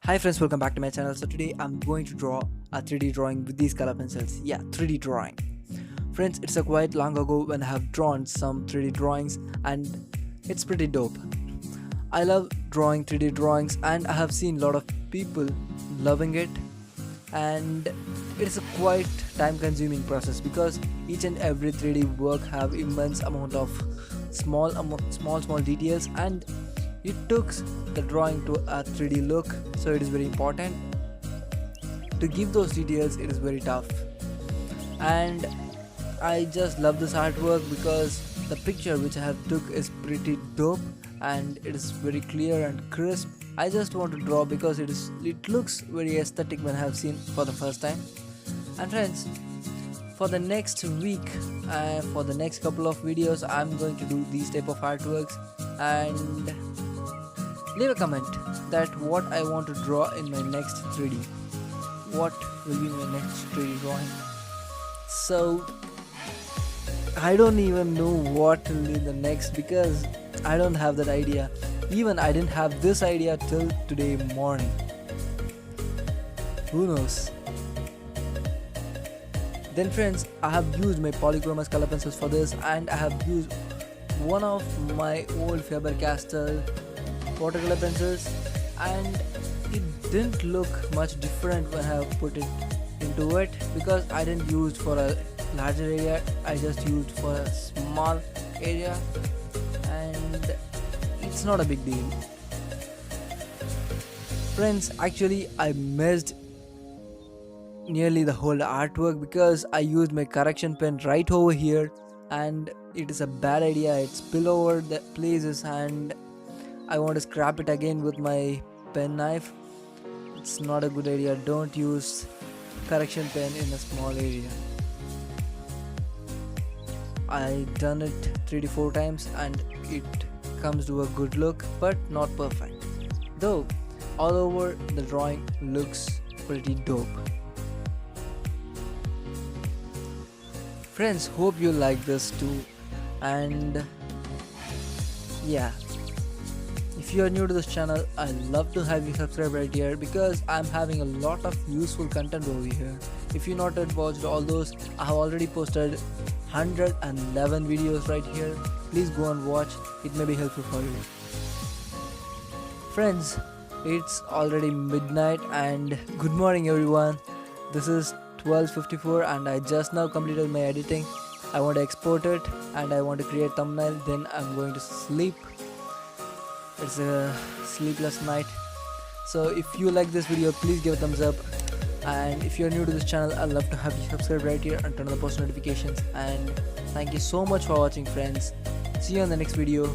Hi friends, welcome back to my channel. So today I'm going to draw a 3D drawing with these color pencils. Yeah, 3D drawing. Friends, it's a quite long ago when I have drawn some 3D drawings and it's pretty dope. I love drawing 3D drawings and I have seen a lot of people loving it, and it's a quite time consuming process because each and every 3D work have immense amount of small details, and it took the drawing to a 3D look, so it is very important to give those details. It is very tough, and I just love this artwork because the picture which I have took is pretty dope and it is very clear and crisp. I just want to draw because it looks very aesthetic when I have seen for the first time. And friends, for the next week for the next couple of videos I'm going to do these type of artworks, and leave a comment that what I want to draw in my next 3D. What will be my next 3D drawing? So I don't even know what will be the next because I don't have that idea. Even I didn't have this idea till today morning. Who knows? Then friends, I have used my polychromos color pencils for this, and I have used one of my old Faber-Castell watercolor pencils, and it didn't look much different when I put it into it because I didn't use for a larger area, I just used for a small area, and it's not a big deal. Friends, actually I missed nearly the whole artwork because I used my correction pen right over here, and it is a bad idea. It spilled over the places and I want to scrap it again with my pen knife. It's not a good idea. Don't use correction pen in a small area. I done it 3 to 4 times and it comes to a good look, but not perfect. Though all over the drawing looks pretty dope. Friends, hope you like this too, and yeah, if you are new to this channel, I'd love to have you subscribe right here because I'm having a lot of useful content over here. If you not yet watched all those, I have already posted 111 videos right here. Please go and watch, it may be helpful for you. Friends, it's already midnight and good morning everyone. This is 12:54 and I just now completed my editing. I want to export it and I want to create thumbnail, then I'm going to sleep. It's a sleepless night. So if you like this video, please give a thumbs up, and if you're new to this channel, I'd love to have you subscribe right here and turn on the post notifications. And thank you so much for watching friends. See you on the next video.